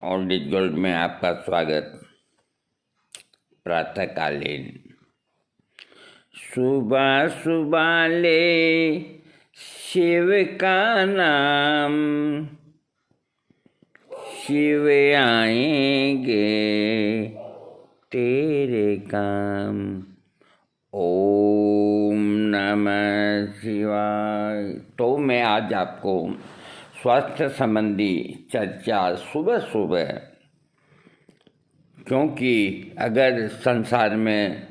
Audit gold में आपका स्वागत। प्रातःकालीन सुबह सुबह ले शिव का नाम, शिव आएंगे तेरे काम। ओम नमः शिवाय। तो मैं आज आपको स्वास्थ्य संबंधी चर्चा सुबह सुबह, क्योंकि अगर संसार में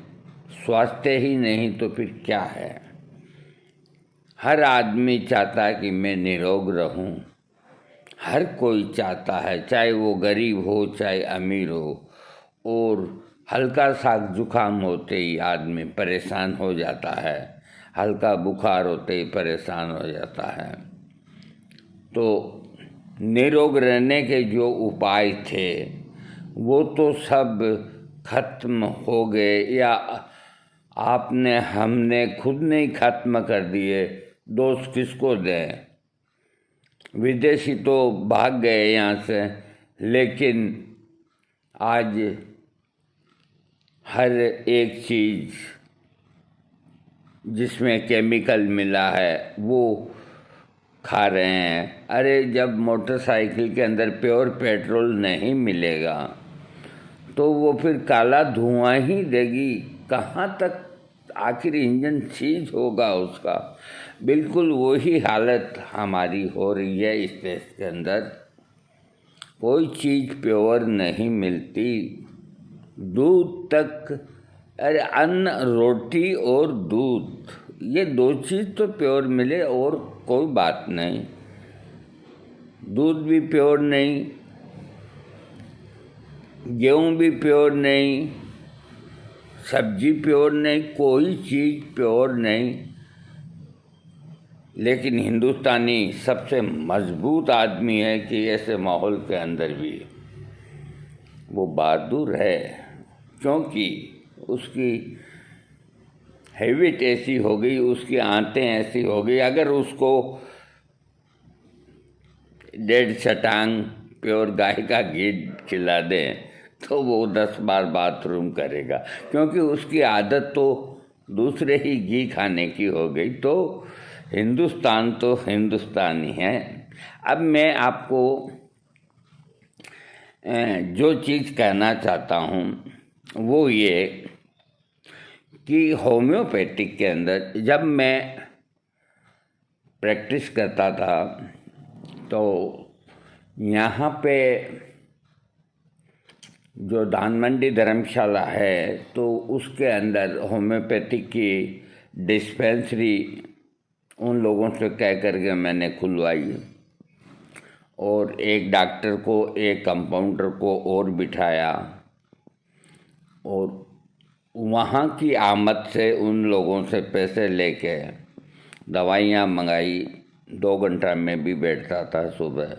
स्वास्थ्य ही नहीं तो फिर क्या है। हर आदमी चाहता है कि मैं निरोग रहूं, हर कोई चाहता है, चाहे वो गरीब हो चाहे अमीर हो। और हल्का सा जुकाम होते ही आदमी परेशान हो जाता है, हल्का बुखार होते ही परेशान हो जाता है। तो निरोग रहने के जो उपाय थे वो तो सब खत्म हो गए, या हमने खुद नहीं खत्म कर दिए। दोष किसको दें, विदेशी तो भाग गए यहाँ से, लेकिन आज हर एक चीज़ जिसमें केमिकल मिला है वो खा रहे हैं। अरे जब मोटरसाइकिल के अंदर प्योर पेट्रोल नहीं मिलेगा तो वो फिर काला धुआं ही देगी, कहाँ तक आखिर इंजन सीज होगा उसका। बिल्कुल वही हालत हमारी हो रही है इस देश के अंदर। कोई चीज़ प्योर नहीं मिलती, दूध तक। अरे अन्न, रोटी और दूध, ये दो चीज़ तो प्योर मिले और कोई बात नहीं। दूध भी प्योर नहीं, गेहूँ भी प्योर नहीं, सब्जी प्योर नहीं, कोई चीज़ प्योर नहीं। लेकिन हिंदुस्तानी सबसे मजबूत आदमी है कि ऐसे माहौल के अंदर भी वो बहादुर है, क्योंकि उसकी हैबिट ऐसी हो गई, उसकी आदतें ऐसी हो गई। अगर उसको 1.5 छटांग प्योर गाय का घी खिला दें तो वो 10 बार बाथरूम करेगा, क्योंकि उसकी आदत तो दूसरे ही घी खाने की हो गई। तो हिंदुस्तान तो हिंदुस्तानी है। अब मैं आपको जो चीज़ कहना चाहता हूँ वो ये कि होम्योपैथिक के अंदर जब मैं प्रैक्टिस करता था तो यहाँ पे जो धानमंडी धर्मशाला है तो उसके अंदर होम्योपैथिक की डिस्पेंसरी उन लोगों से कह करके मैंने खुलवाई, और एक डॉक्टर को, एक कंपाउंडर को और बिठाया, और वहाँ की आमद से उन लोगों से पैसे लेके दवाइयाँ मंगाई। 2 घंटा में भी बैठता था सुबह,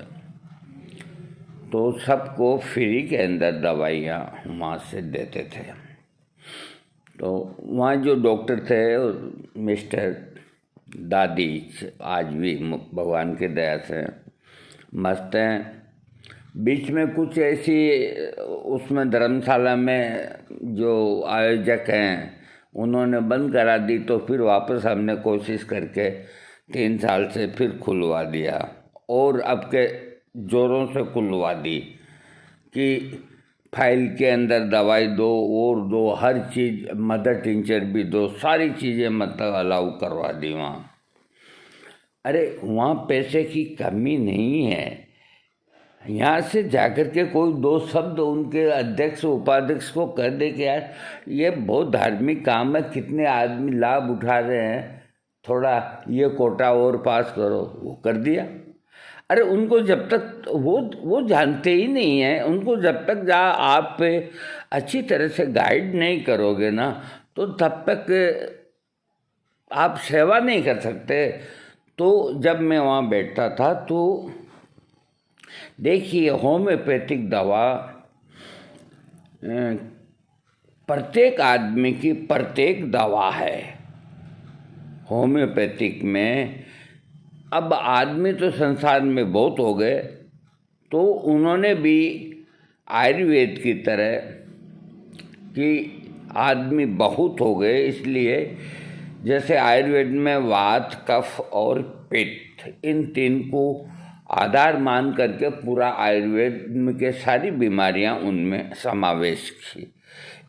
तो सबको फ्री के अंदर दवाइयाँ वहाँ से देते थे। तो वहाँ जो डॉक्टर थे मिस्टर दादी, आज भी भगवान की दया से मस्त हैं। बीच में कुछ ऐसी उसमें धर्मशाला में जो आयोजक हैं उन्होंने बंद करा दी, तो फिर वापस हमने कोशिश करके 3 साल से फिर खुलवा दिया, और अब के ज़ोरों से खुलवा दी कि फाइल के अंदर दवाई दो और दो, हर चीज़, मदर टिंचर भी दो, सारी चीज़ें मतलब अलाउ करवा दी वहाँ। अरे वहाँ पैसे की कमी नहीं है। यहाँ से जाकर के कोई 2 शब्द उनके अध्यक्ष उपाध्यक्ष को कह दे कि यार ये बहुत धार्मिक काम है, कितने आदमी लाभ उठा रहे हैं, थोड़ा ये कोटा और पास करो, वो कर दिया। अरे उनको जब तक वो जानते ही नहीं हैं, उनको जब तक आप अच्छी तरह से गाइड नहीं करोगे ना तो तब तक आप सेवा नहीं कर सकते। तो जब मैं वहाँ बैठता था तो देखिए, होम्योपैथिक दवा प्रत्येक आदमी की प्रत्येक दवा है होम्योपैथिक में। अब आदमी तो संसार में बहुत हो गए, तो उन्होंने भी आयुर्वेद की तरह कि आदमी बहुत हो गए, इसलिए जैसे आयुर्वेद में वात, कफ और पित्त, इन तीन को आधार मान करके पूरा आयुर्वेद के सारी बीमारियां उनमें समावेश की।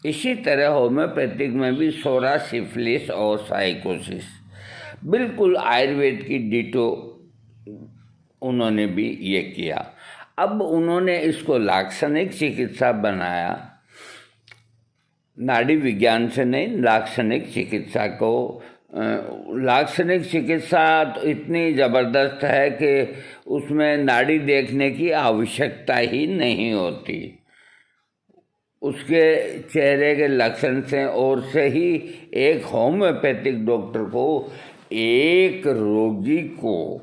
इसी तरह होम्योपैथिक में भी सोरा, सिफिलिस और साइकोसिस बिल्कुल आयुर्वेद की डिटो उन्होंने भी ये किया। अब उन्होंने इसको लाक्षणिक चिकित्सा बनाया, नाड़ी विज्ञान से नहीं, लाक्षणिक चिकित्सा को। लाक्षणिक चिकित्सा तो इतनी ज़बरदस्त है कि उसमें नाड़ी देखने की आवश्यकता ही नहीं होती। उसके चेहरे के लक्षण से और से ही एक होम्योपैथिक डॉक्टर को एक रोगी को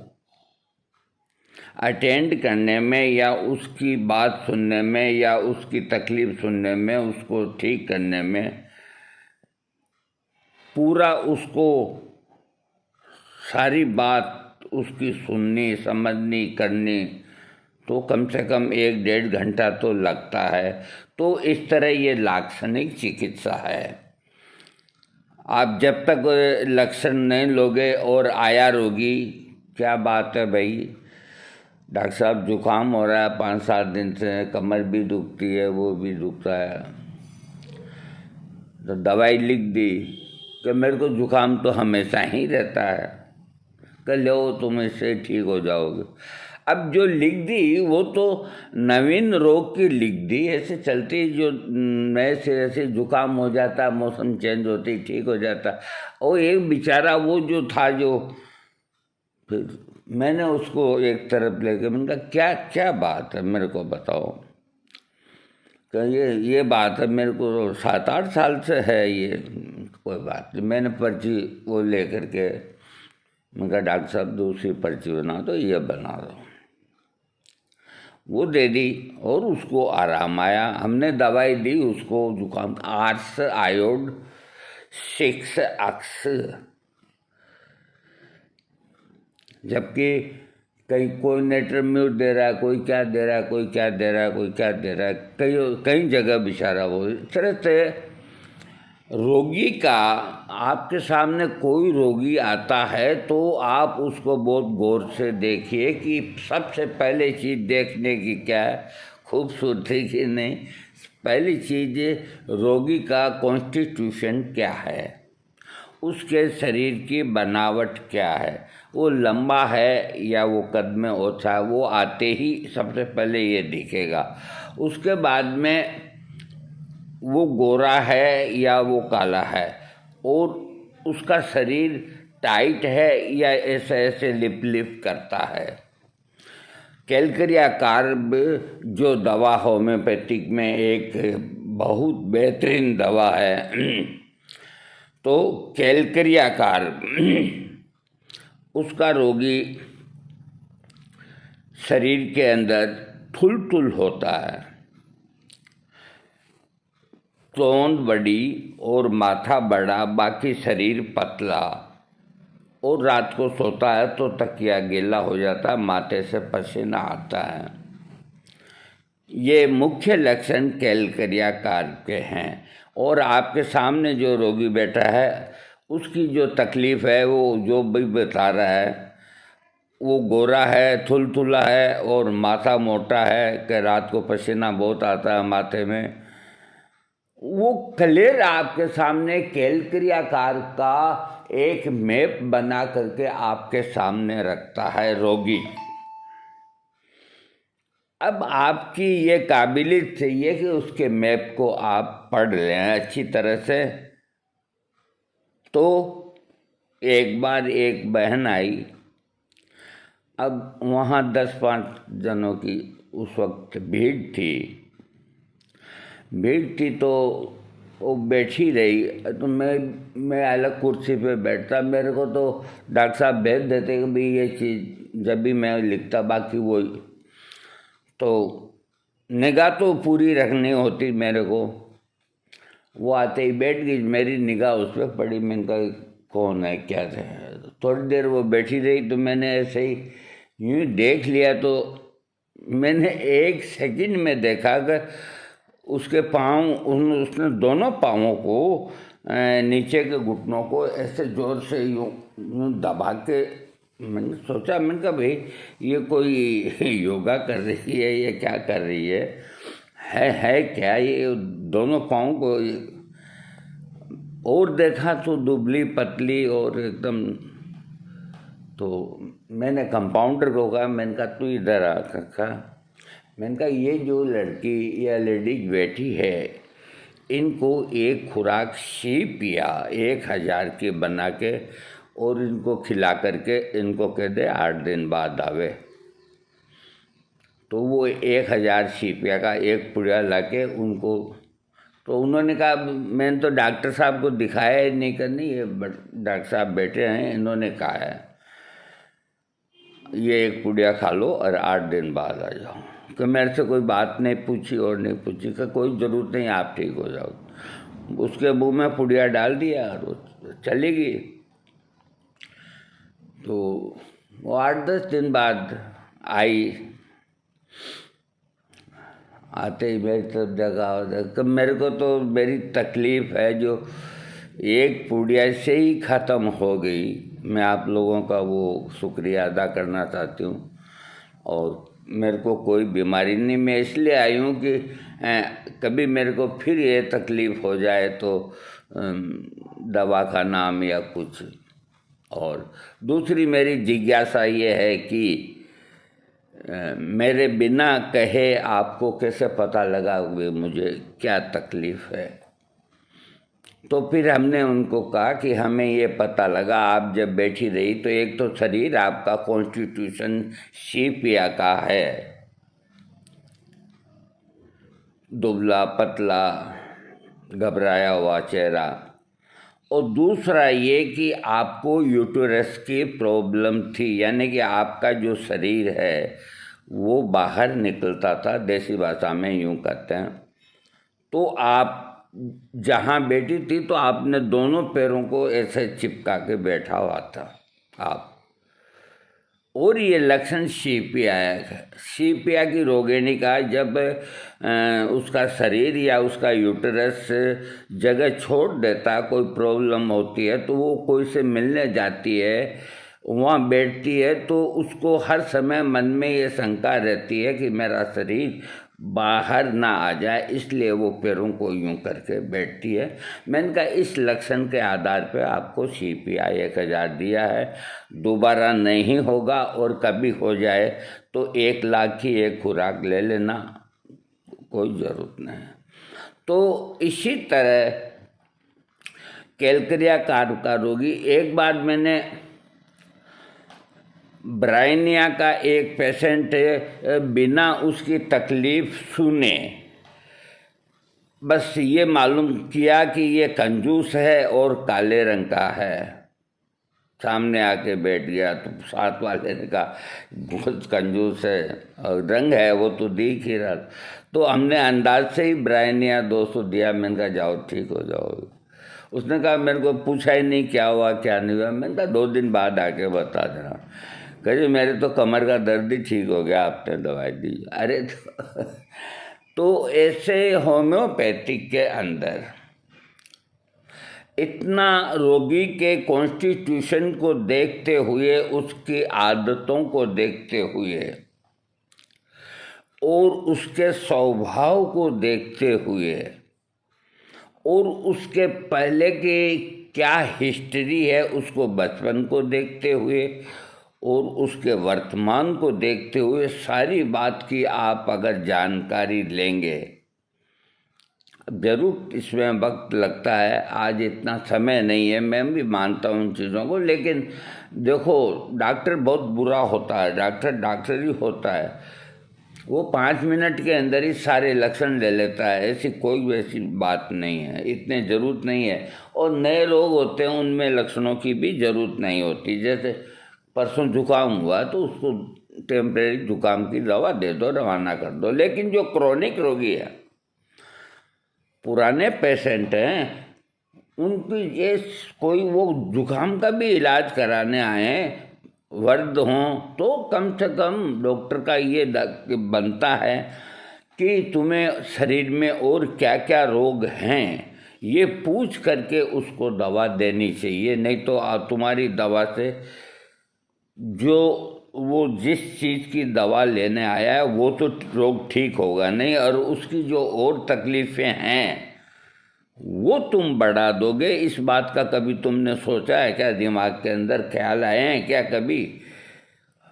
अटेंड करने में या उसकी बात सुनने में या उसकी तकलीफ सुनने में, उसको ठीक करने में, पूरा उसको सारी बात उसकी सुननी, समझनी, करनी, तो कम से कम 1-1.5 घंटा तो लगता है। तो इस तरह ये लाक्षणिक चिकित्सा है। आप जब तक लक्षण नहीं लोगे और आया रोगी, क्या बात है भाई, डॉक्टर साहब जुकाम हो रहा है 5-7 दिन से, कमर भी दुखती है, वो भी दुखता है, तो दवाई लिख दी कि मेरे को जुकाम तो हमेशा ही रहता है, कल लो तुम इससे ठीक हो जाओगे। अब जो लिख दी वो तो नवीन रोग की लिख दी, ऐसे चलती, जो नए से ऐसे जुकाम हो जाता, मौसम चेंज होती, ठीक हो जाता। और एक बेचारा वो जो था, जो फिर मैंने उसको एक तरफ लेके मैंने कहा क्या क्या बात है, मेरे को बताओ। कि ये बात है, मेरे को 7-8 साल से है ये, कोई बात नहीं। मैंने पर्ची वो ले करके मैं कहा डॉक्टर साहब दूसरी पर्ची बना दो, ये बना दो। वो दे दी और उसको आराम आया। हमने दवाई दी उसको जुकाम, आर्स आयोड 6 अक्स, जबकि कहीं कोई नेट्रम्यूट दे रहा है, कोई क्या दे रहा है, कोई क्या दे रहा है, कोई क्या दे रहा है, कई जगह बेचारा वो। इस तरह से रोगी का, आपके सामने कोई रोगी आता है तो आप उसको बहुत गौर से देखिए कि सबसे पहले चीज़ देखने की क्या है, खूबसूरती की नहीं। पहली चीज़ रोगी का कॉन्स्टिट्यूशन क्या है, उसके शरीर की बनावट क्या है, वो लंबा है या वो कद में ओछा है, वो आते ही सबसे पहले ये दिखेगा। उसके बाद में वो गोरा है या वो काला है, और उसका शरीर टाइट है या ऐसे ऐसे लिप लिप करता है। कैलकरिया कार्ब जो दवा होम्योपैथिक में एक बहुत बेहतरीन दवा है, तो कैलकरिया कार्ब उसका रोगी शरीर के अंदर थुल होता है, तोंद बड़ी और माथा बड़ा, बाकी शरीर पतला, और रात को सोता है तो तकिया गीला हो जाता है, माथे से पसीना आता है। ये मुख्य लक्षण कैलकरिया कार्ब के हैं। और आपके सामने जो रोगी बैठा है उसकी जो तकलीफ़ है, वो जो भी बता रहा है, वो गोरा है, थुलथुला है और माथा मोटा है कि रात को पसीना बहुत आता है माथे में, वो क्लियर आपके सामने कैलकरिया कार्ब का एक मैप बना करके आपके सामने रखता है रोगी। अब आपकी ये काबिलियत चाहिए कि उसके मैप को आप पढ़ लें अच्छी तरह से। तो एक बार एक बहन आई, अब वहाँ 10-5 जनों की उस वक्त भीड़ थी, तो वो बैठी रही, तो मैं अलग कुर्सी पे बैठता। मेरे को तो डॉक्टर साहब भेज देते कि भाई ये चीज़ जब भी मैं लिखता, बाकी वो तो निगाह तो पूरी रखनी होती मेरे को। वो आते ही बैठ गई, मेरी निगाह उस पर पड़ी। मैंने कहा कौन है, क्या है। थोड़ी देर वो बैठी रही तो मैंने ऐसे ही यूँ देख लिया, तो मैंने 1 सेकंड में देखा कि उसके पाँव, उसने दोनों पाँवों को नीचे के घुटनों को ऐसे जोर से यूँ दबा के, मैंने सोचा, मैंने कहा भाई ये कोई योगा कर रही है, ये क्या कर रही है क्या ये दोनों पाँव को। और देखा तो दुबली पतली और एकदम। तो मैंने कंपाउंडर को कहा, मैंने कहा तू इधर आ कहा, मैंने कहा ये जो लड़की या लेडीज बैठी है, इनको एक खुराक सीप या 1000 की बना के और इनको खिला करके इनको कह दे 8 दिन बाद आवे। तो वो 1000 सीपिया का एक पुड़िया लाके उनको, तो उन्होंने कहा मैंने तो डॉक्टर साहब को दिखाया ही नहीं करनी, ये डॉक्टर साहब बैठे हैं, इन्होंने कहा है ये एक पुड़िया खा लो और 8 दिन बाद आ जाओ। कि मेरे से कोई बात नहीं पूछी और नहीं पूछी, कि कोई ज़रूरत नहीं, आप ठीक हो जाओ। उसके मुँह में पुड़िया डाल दिया और वो चली गई। तो वो 8-10 दिन बाद आई, आते ही मेरी तरफ जगह, कि मेरे को तो मेरी तकलीफ़ है जो एक पुड़िया से ही ख़त्म हो गई। मैं आप लोगों का वो शुक्रिया अदा करना चाहती हूँ। और मेरे को कोई बीमारी नहीं, मैं इसलिए आई हूँ कि कभी मेरे को फिर ये तकलीफ़ हो जाए तो दवा का नाम या कुछ। और दूसरी मेरी जिज्ञासा ये है कि मेरे बिना कहे आपको कैसे पता लगा कि मुझे क्या तकलीफ़ है। तो फिर हमने उनको कहा कि हमें ये पता लगा आप जब बैठी रही तो एक तो शरीर आपका कॉन्स्टिट्यूशन सीपिया का है, दुबला पतला घबराया हुआ चेहरा, और दूसरा ये कि आपको यूटेरस की प्रॉब्लम थी, यानी कि आपका जो शरीर है वो बाहर निकलता था, देसी भाषा में यूँ कहते हैं। तो आप जहाँ बैठी थी तो आपने दोनों पैरों को ऐसे चिपका के बैठा हुआ था आप। और ये लक्षण सीपिया है। सीपिया की रोगिणी का जब उसका शरीर या उसका यूटेरस जगह छोड़ देता, कोई प्रॉब्लम होती है तो वो कोई से मिलने जाती है, वहाँ बैठती है, तो उसको हर समय मन में ये शंका रहती है कि मेरा शरीर बाहर ना आ जाए, इसलिए वो पैरों को यूं करके बैठती है। मैंने कहा इस लक्षण के आधार पे आपको CPI 1000 दिया है, दोबारा नहीं होगा, और कभी हो जाए तो 1 लाख की एक खुराक ले लेना, कोई ज़रूरत नहीं। तो इसी तरह कैलकरिया का रोगी, एक बार मैंने ब्राइनिया का एक पेशेंट बिना उसकी तकलीफ़ सुने बस ये मालूम किया कि ये कंजूस है और काले रंग का है, सामने आके बैठ गया। तो साथ वाले ने कहा बहुत कंजूस है और रंग है वो तो दिख ही रहा। तो हमने अंदाज से ही ब्राइनिया 200 दिया। मैंने कहा जाओ ठीक हो जाओ। उसने कहा मेरे को पूछा ही नहीं क्या हुआ क्या नहीं हुआ। मैंने कहा 2 दिन बाद आके बता देना। कहे मेरे तो कमर का दर्द ही ठीक हो गया, आपने दवाई दी। अरे तो ऐसे होम्योपैथिक के अंदर इतना रोगी के कॉन्स्टिट्यूशन को देखते हुए, उसकी आदतों को देखते हुए और उसके स्वभाव को देखते हुए और उसके पहले के क्या हिस्ट्री है उसको बचपन को देखते हुए और उसके वर्तमान को देखते हुए सारी बात की आप अगर जानकारी लेंगे, ज़रूर इसमें वक्त लगता है, आज इतना समय नहीं है, मैं भी मानता हूँ उन चीज़ों को। लेकिन देखो डॉक्टर बहुत बुरा होता है, डॉक्टर ही होता है, वो 5 मिनट के अंदर ही सारे लक्षण ले लेता है। ऐसी कोई वैसी बात नहीं है, इतने ज़रूरत नहीं है। और नए लोग होते हैं उनमें लक्षणों की भी ज़रूरत नहीं होती। जैसे परसों जुकाम हुआ तो उसको टेम्परेरी जुकाम की दवा दे दो, रवाना कर दो। लेकिन जो क्रोनिक रोगी है, पुराने पेशेंट हैं, उनकी ये कोई वो जुकाम का भी इलाज कराने आए वर्द हों तो कम से कम डॉक्टर का ये बनता है कि तुम्हें शरीर में और क्या क्या रोग हैं ये पूछ करके उसको दवा देनी चाहिए। नहीं तो तुम्हारी दवा से जो वो जिस चीज़ की दवा लेने आया है वो तो रोग ठीक होगा नहीं, और उसकी जो और तकलीफ़ें हैं वो तुम बढ़ा दोगे। इस बात का कभी तुमने सोचा है क्या? दिमाग के अंदर ख्याल आए हैं क्या कभी?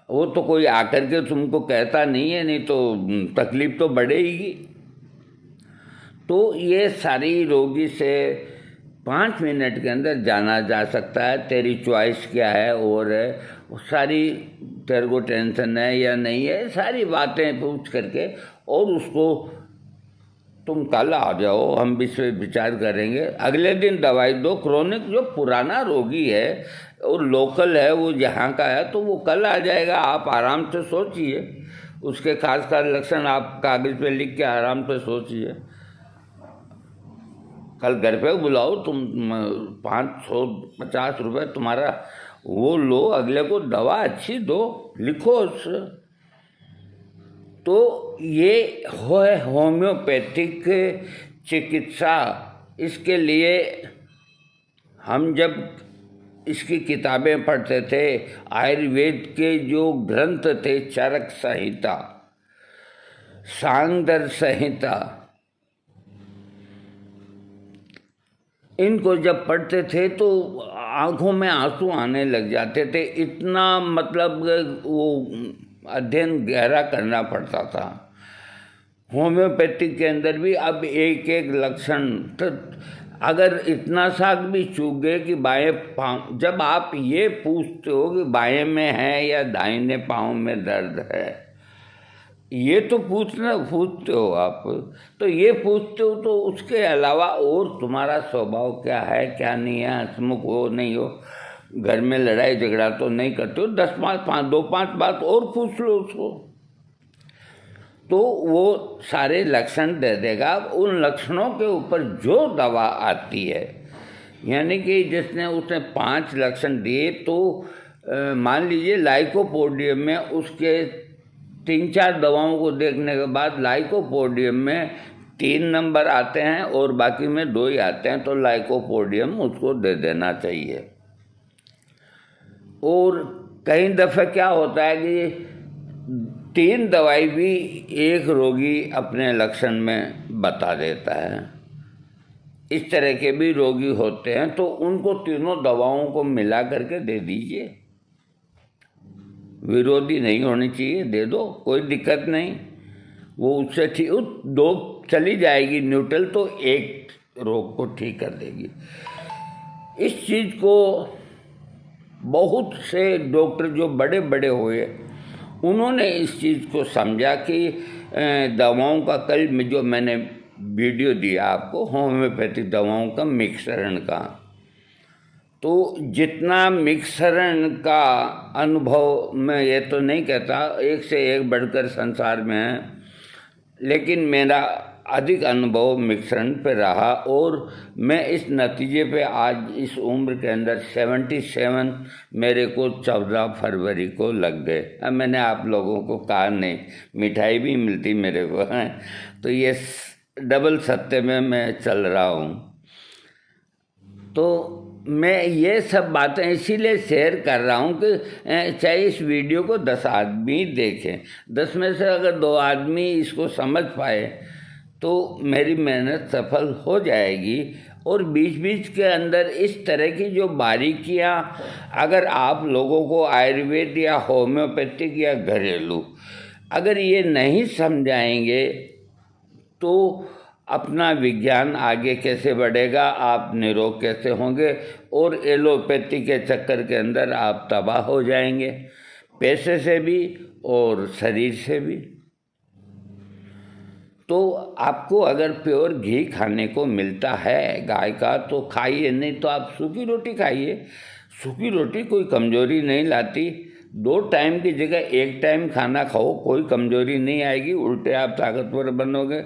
वो तो कोई आकर के तुमको कहता नहीं है, नहीं तो तकलीफ तो बढ़ेगी। तो ये सारी रोगी से 5 मिनट के अंदर जाना जा सकता है तेरी चॉइस क्या है, और सारी तेरे को टेंशन है या नहीं है, सारी बातें पूछ करके, और उसको तुम कल आ जाओ, हम भी इस पर विचार करेंगे। अगले दिन दवाई दो। क्रोनिक जो पुराना रोगी है और लोकल है, वो जहाँ का है, तो वो कल आ जाएगा। आप आराम से सोचिए, उसके खास लक्षण आप कागज़ पे लिख के आराम से सोचिए। कल घर पे बुलाओ, तुम 550 रुपये तुम्हारा वो लो, अगले को दवा अच्छी दो, लिखो उससे। तो ये है होम्योपैथिक चिकित्सा। इसके लिए हम जब इसकी किताबें पढ़ते थे, आयुर्वेद के जो ग्रंथ थे, चरक संहिता, सांदर संहिता, इनको जब पढ़ते थे तो आँखों में आंसू आने लग जाते थे। इतना मतलब वो अध्ययन गहरा करना पड़ता था। होम्योपैथिक के अंदर भी अब एक एक लक्षण, तो अगर इतना सा भी चूक गए कि बाएं पाँव, जब आप ये पूछते हो कि बाएं में है या दाहिने पाँव में दर्द है, ये तो पूछते हो आप, तो ये पूछते हो, तो उसके अलावा और तुम्हारा स्वभाव क्या है क्या नहीं है, हंसमुख हो नहीं हो, घर में लड़ाई झगड़ा तो नहीं करते हो, 2-5 बात और पूछ लो उसको, तो वो सारे लक्षण दे देगा। उन लक्षणों के ऊपर जो दवा आती है, यानी कि जिसने उसने 5 लक्षण दिए, तो मान लीजिए लाइकोपोडियम में उसके 3-4 दवाओं को देखने के बाद लाइकोपोडियम में 3 नंबर आते हैं और बाकी में 2 ही आते हैं, तो लाइकोपोडियम उसको दे देना चाहिए। और कई दफ़े क्या होता है कि 3 दवाई भी एक रोगी अपने लक्षण में बता देता है। इस तरह के भी रोगी होते हैं, तो उनको तीनों दवाओं को मिला करके दे दीजिए। विरोधी नहीं होनी चाहिए, दे दो, कोई दिक्कत नहीं। वो उससे ठीक 2 चली जाएगी न्यूट्रल, तो एक रोग को ठीक कर देगी। इस चीज़ को बहुत से डॉक्टर जो बड़े बड़े हुए, उन्होंने इस चीज़ को समझा कि दवाओं का, कल में जो मैंने वीडियो दिया आपको होम्योपैथिक दवाओं का मिश्रण का, तो जितना मिश्रण का अनुभव, मैं ये तो नहीं कहता एक से एक बढ़कर संसार में है, लेकिन मेरा अधिक अनुभव मिश्रण पे रहा, और मैं इस नतीजे पे आज इस उम्र के अंदर 77 मेरे को 14 फरवरी को लग गए। अब मैंने आप लोगों को कहा नहीं, मिठाई भी मिलती मेरे को है, तो ये डबल सत्य में मैं चल रहा हूँ। तो मैं ये सब बातें इसीलिए शेयर कर रहा हूँ कि चाहे इस वीडियो को 10 आदमी देखें, 10 में से अगर 2 आदमी इसको समझ पाए तो मेरी मेहनत सफल हो जाएगी। और बीच बीच के अंदर इस तरह की जो बारीकियाँ, अगर आप लोगों को आयुर्वेद या होम्योपैथिक या घरेलू अगर ये नहीं समझाएंगे, तो अपना विज्ञान आगे कैसे बढ़ेगा, आप निरोग कैसे होंगे, और एलोपैथी के चक्कर के अंदर आप तबाह हो जाएंगे, पैसे से भी और शरीर से भी। तो आपको अगर प्योर घी खाने को मिलता है गाय का, तो खाइए, नहीं तो आप सूखी रोटी खाइए। सूखी रोटी कोई कमजोरी नहीं लाती। 2 टाइम की जगह 1 टाइम खाना खाओ, कोई कमजोरी नहीं आएगी, उल्टे आप ताकतवर बनोगे।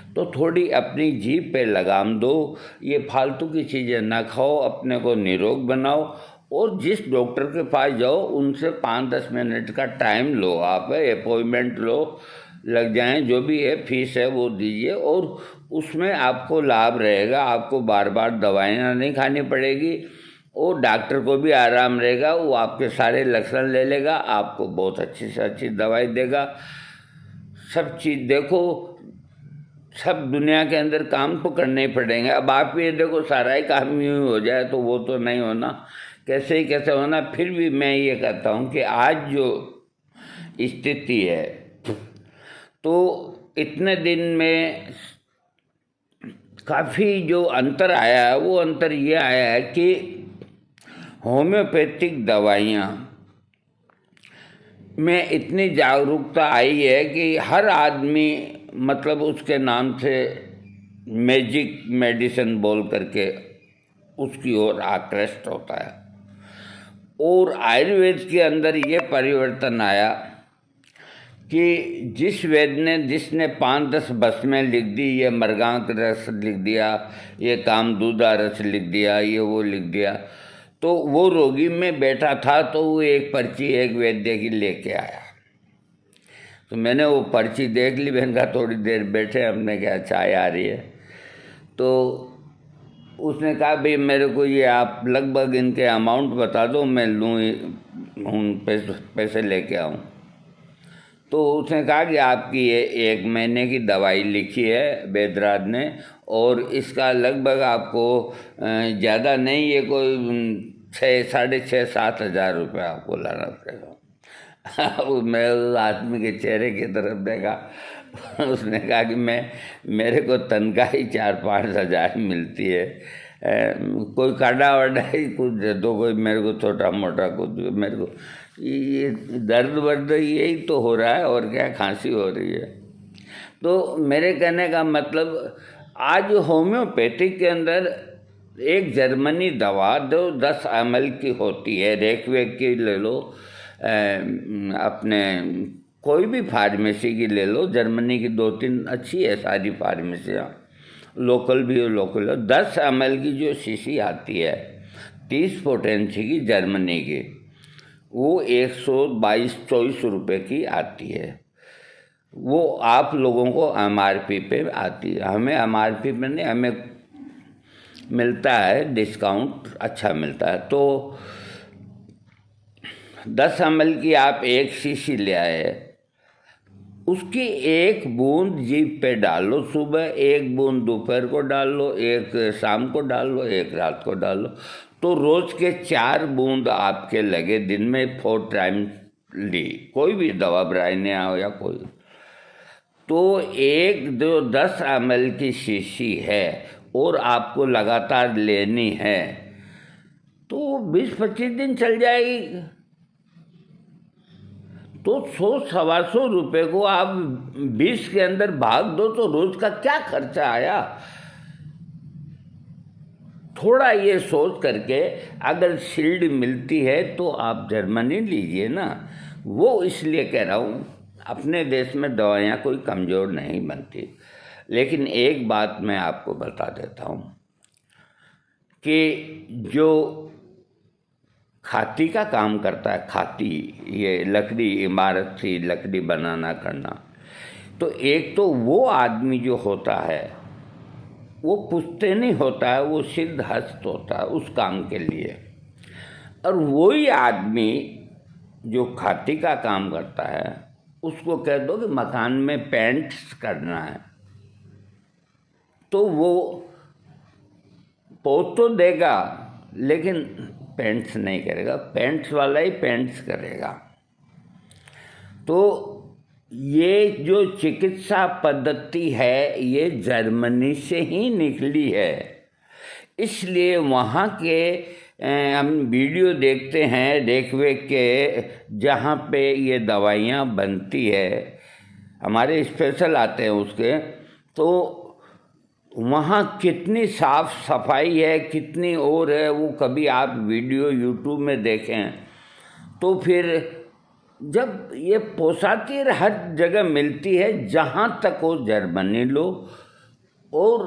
तो थोड़ी अपनी जीभ पे लगाम दो, ये फालतू की चीज़ें ना खाओ, अपने को निरोग बनाओ, और जिस डॉक्टर के पास जाओ उनसे 5-10 मिनट का टाइम लो, आप अपॉइंटमेंट लो, लग जाएं, जो भी है फीस है वो दीजिए, और उसमें आपको लाभ रहेगा। आपको बार बार दवाइयाँ नहीं खानी पड़ेगी, और डॉक्टर को भी आराम रहेगा। वो आपके सारे लक्षण ले लेगा, आपको बहुत अच्छी से अच्छी दवाई देगा। सब चीज़ देखो, सब दुनिया के अंदर काम तो करने ही पड़ेंगे। अब आप ये देखो सारा ही काम यूँ हो जाए तो वो तो नहीं होना, कैसे ही कैसे होना। फिर भी मैं ये कहता हूँ कि आज जो स्थिति है, तो इतने दिन में काफ़ी जो अंतर आया है, वो अंतर ये आया है कि होम्योपैथिक दवाइयाँ में इतनी जागरूकता आई है कि हर आदमी मतलब उसके नाम से मैजिक मेडिसिन बोल करके उसकी ओर आकृष्ट होता है। और आयुर्वेद के अंदर ये परिवर्तन आया कि जिसने 5-10 बस्में लिख दी, ये मरगांक रस लिख दिया, ये कामदूदा रस लिख दिया, ये वो लिख दिया, तो वो रोगी में बैठा था तो वो एक पर्ची एक वैद्य की लेके आया। तो मैंने वो पर्ची देख ली, मैंने कहा थोड़ी देर बैठे, हमने कहा चाय आ रही है। तो उसने कहा भाई मेरे को ये आप लगभग इनके अमाउंट बता दो, मैं लूँ पैसे लेके आऊँ। तो उसने कहा कि आपकी ये 1 महीने की दवाई लिखी है वैद्यराज ने, और इसका लगभग आपको ज़्यादा नहीं, ये कोई 6-6.5-7 हज़ार रुपये आपको लाना पड़ेगा। मैं उस आदमी के चेहरे की तरफ देखा, उसने कहा कि मेरे को तनख्वाह ही 4-5 हज़ार मिलती है, कोई काढ़ा वाढ़ा ही कुछ दे दो, कोई मेरे को छोटा मोटा कुछ, मेरे को ये दर्द वर्द यही तो हो रहा है, और क्या खांसी हो रही है। तो मेरे कहने का मतलब, आज होम्योपैथिक के अंदर एक जर्मनी दवा जो 10 ml की होती है, रेकवेक की ले लो, अपने कोई भी फार्मेसी की ले लो, जर्मनी की 2-3 अच्छी है सारी फार्मेसियाँ, लोकल भी हो, लोकल हो। 10 ml की जो शीशी आती है 30 पोटेंसी की जर्मनी की, वो 122-124 रुपये की आती है। वो आप लोगों को MRP पे आती है, हमें MRP पे नहीं, हमें मिलता है डिस्काउंट, अच्छा मिलता है। तो 10 ml की आप एक शीशी ले आए, उसकी 1 बूंद जीभ पे डाल लो सुबह, 1 बूंद दोपहर को डाल लो, 1 शाम को डाल लो, 1 रात को डाल लो। तो रोज़ के 4 बूंद आपके लगे, दिन में 4 टाइम ली, कोई भी दवा ब्राइनिया हो या कोई। तो एक जो 10 ml की शीशी है और आपको लगातार लेनी है, तो 20-25 दिन चल जाएगी। तो 100-125 रुपये को आप 20 के अंदर भाग दो, तो रोज का क्या खर्चा आया। थोड़ा ये सोच करके, अगर शील्ड मिलती है तो आप जर्मनी लीजिए ना। वो इसलिए कह रहा हूँ, अपने देश में दवाइयाँ कोई कमज़ोर नहीं बनती। लेकिन एक बात मैं आपको बता देता हूँ कि जो खाती का काम करता है, खाती ये लकड़ी, इमारत से लकड़ी बनाना करना, तो एक तो वो आदमी जो होता है वो पुश्तैनी होता है, वो सिद्धहस्त होता है उस काम के लिए। और वही आदमी जो खाती का काम करता है, उसको कह दो कि मकान में पेंट्स करना है, तो वो पोत तो देगा लेकिन पेंट्स नहीं करेगा, पेंट्स वाला ही पेंट्स करेगा। तो ये जो चिकित्सा पद्धति है ये जर्मनी से ही निकली है। इसलिए वहाँ के हम वीडियो देखते हैं रेकवेक के, जहाँ पे ये दवाइयाँ बनती है, हमारे स्पेशल आते हैं उसके, तो वहाँ कितनी साफ सफाई है, कितनी और है, वो कभी आप वीडियो यूट्यूब में देखें। तो फिर जब ये पोसाती हर जगह मिलती है, जहाँ तक हो जर्मनी लो। और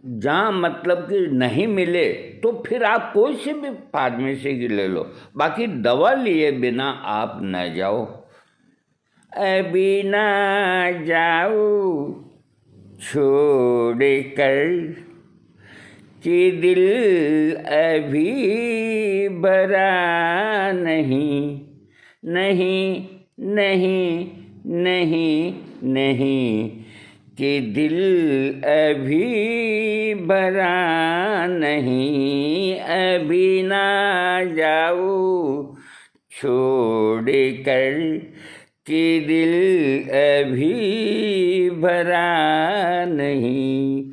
जहाँ मतलब कि नहीं मिले तो फिर आप कोई से भी फार्मेसी की ले लो, बाकी दवा लिए बिना आप न जाओ। अभी ना जाओ छोड़ कर कि दिल अभी भरा नहीं, नहीं नहीं नहीं नहीं, कि दिल अभी भरा नहीं। अभी ना जाओ छोड़ कर कि दिल अभी भरा नहीं।